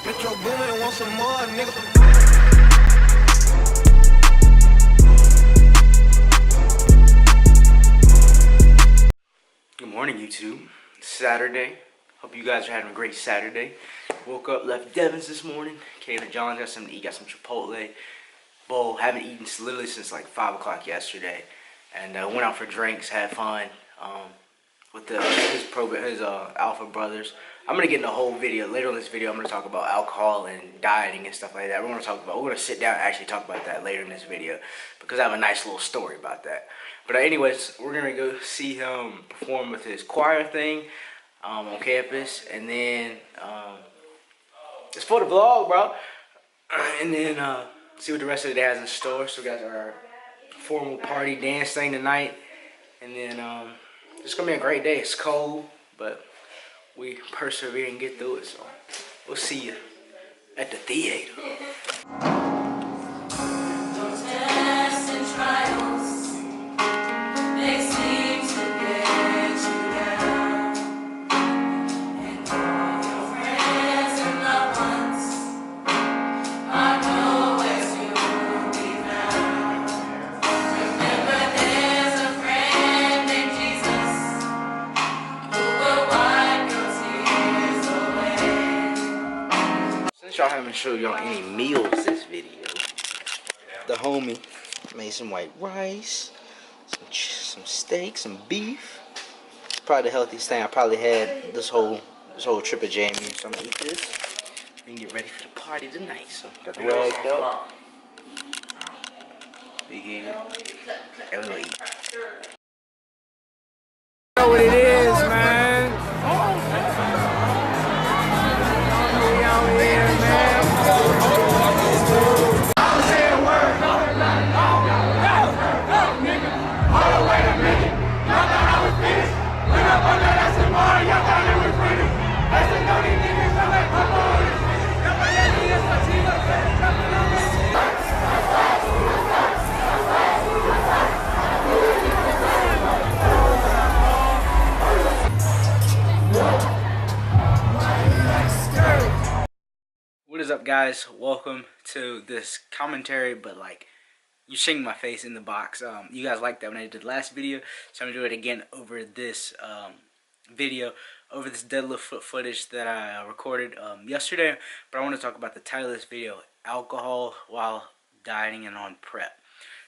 Metro Boomin want some more, nigga. Good morning, YouTube. It's Saturday. Hope you guys are having a great Saturday. Woke up, left Devon's this morning. Came to John's, got something to eat, got some Chipotle bowl. Haven't eaten literally since like 5 o'clock yesterday. And went out for drinks, had fun with his Alpha Brothers. I'm gonna get in the whole video later on this video. I'm gonna talk about alcohol and dieting and stuff like that. We're gonna sit down and actually talk about that later in this video because I have a nice little story about that. But anyways, we're gonna go see him perform with his choir thing on campus, and then it's for the vlog, bro. And then see what the rest of the day has in store. So we got our formal party dance thing tonight, and then it's gonna be a great day. It's cold, but we persevere and get through it. So we'll see you at the theater. Y'all haven't showed y'all any meals this video. The homie made some white rice, some steak, some beef. It's probably the healthiest thing I probably had this whole trip of JMU. So I'm gonna eat this and get ready for the party tonight. So got the ragged up. Big head. And we're gonna eat. You know what it is, man. What is up, guys? Welcome to this commentary, but like, you're seeing my face in the box. You guys liked that when I did the last video, so I'm gonna do it again over this video, over this deadlift footage that I recorded yesterday. But I want to talk about the title of this video: alcohol while dieting and on prep.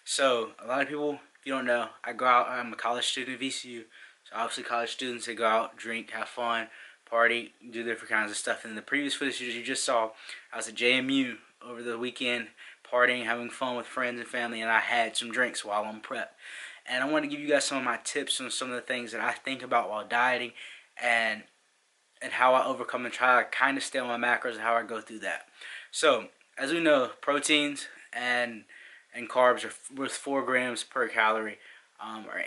So a lot of people, if you don't know, I'm a college student at VCU. So obviously college students, they go out, drink, have fun, party, do different kinds of stuff. In the previous footage you just saw, I was at JMU over the weekend, partying, having fun with friends and family, and I had some drinks while on prep. And I want to give you guys some of my tips on some of the things that I think about while dieting, and how I overcome and try to kind of stay on my macros and how I go through that. So as we know, proteins and carbs are worth 4 grams per calorie, are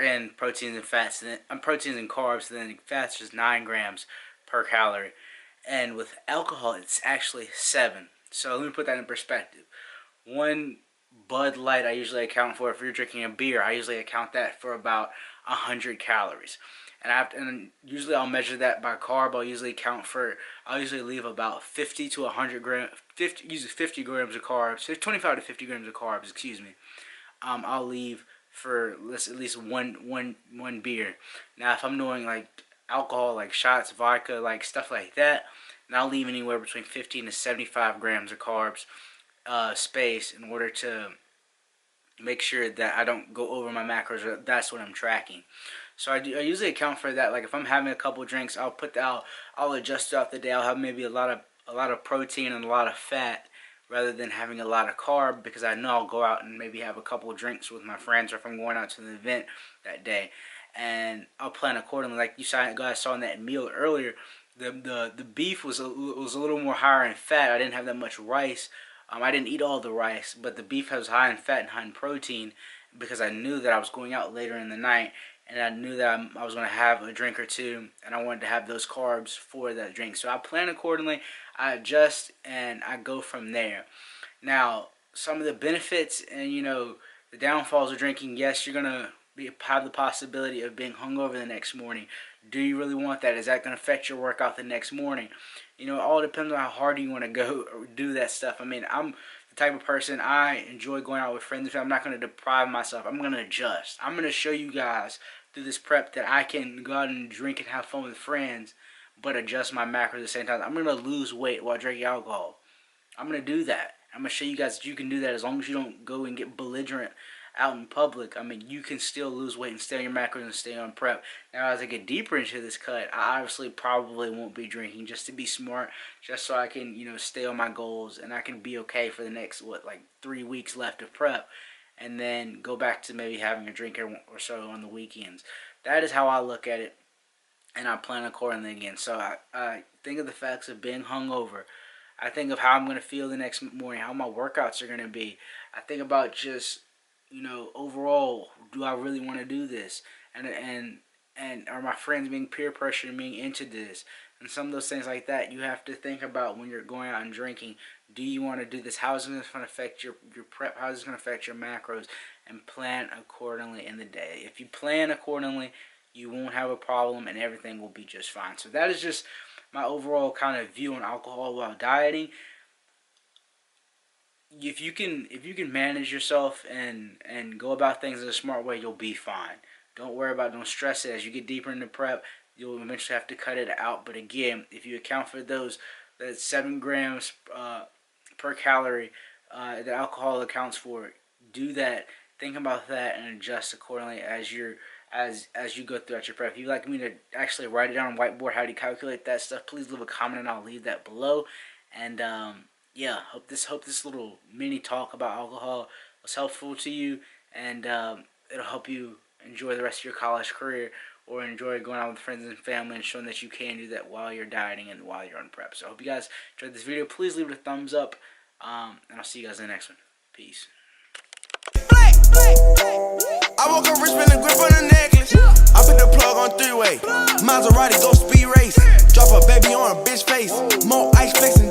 in proteins and fats, and proteins and carbs, and then fats is 9 grams per calorie. And with alcohol, it's actually 7. So let me put that in perspective. One Bud Light I usually account for, if you're drinking a beer, I usually account that for about 100 calories. And usually I'll measure that by carb. I'll usually leave about 50 to 100 grams, 50 grams of carbs, 25 to 50 grams of carbs, excuse me. I'll leave for at least one beer. Now if I'm doing like alcohol, like shots, vodka, like stuff like that, and I'll leave anywhere between 15 to 75 grams of carbs space in order to make sure that I don't go over my macros. That's what I'm tracking. So I usually account for that. Like if I'm having a couple drinks, I'll adjust throughout the day. I'll have maybe a lot of protein and a lot of fat, rather than having a lot of carb, because I know I'll go out and maybe have a couple of drinks with my friends, or if I'm going out to an event that day, and I'll plan accordingly. Like you guys saw in that meal earlier, the beef was a little more higher in fat. I didn't have that much rice. I didn't eat all the rice, but the beef was high in fat and high in protein, because I knew that I was going out later in the night, and I knew that I was going to have a drink or two, and I wanted to have those carbs for that drink. So I plan accordingly, I adjust, and I go from there. Now, some of the benefits and, the downfalls of drinking, yes, you're going to have the possibility of being hungover the next morning. Do you really want that? Is that going to affect your workout the next morning? You know, it all depends on how hard you want to go or do that stuff. I mean, I'm the type of person, I enjoy going out with friends and family. I'm not going to deprive myself. I'm going to adjust. I'm going to show you guys through this prep that I can go out and drink and have fun with friends, but adjust my macros at the same time. I'm going to lose weight while drinking alcohol. I'm going to do that. I'm going to show you guys that you can do that as long as you don't go and get belligerent out in public. I mean, you can still lose weight and stay on your macros and stay on prep. Now, as I get deeper into this cut, I obviously probably won't be drinking, just to be smart, just so I can, you know, stay on my goals and I can be okay for the next, 3 weeks left of prep, and then go back to maybe having a drink or so on the weekends. That is how I look at it, and I plan accordingly again. So I think of the facts of being hungover. I think of how I'm going to feel the next morning, how my workouts are going to be. I think about just, you know, overall, do I really want to do this? And are my friends being peer pressured and being into this? And some of those things like that, you have to think about when you're going out and drinking. Do you want to do this? How is this going to affect your prep? How is this going to affect your macros? And plan accordingly in the day. If you plan accordingly, you won't have a problem and everything will be just fine. So that is just my overall kind of view on alcohol while dieting. If you can manage yourself and go about things in a smart way, you'll be fine. Don't stress it. As you get deeper into prep, you'll eventually have to cut it out. But again, if you account for that 7 grams per calorie that alcohol accounts for, do that. Think about that and adjust accordingly as you go throughout your prep. If you'd like me to actually write it down on whiteboard, how do you calculate that stuff, please leave a comment and I'll leave that below. And yeah, hope this little mini talk about alcohol was helpful to you, and it'll help you enjoy the rest of your college career, or enjoy going out with friends and family and showing that you can do that while you're dieting and while you're on prep. So I hope you guys enjoyed this video. Please leave it a thumbs up, and I'll see you guys in the next one. Peace. I woke up rich, spin a grip on the necklace. I put the plug on 3-way. Maserati go speed race. Drop a baby on a bitch face. More ice flexing.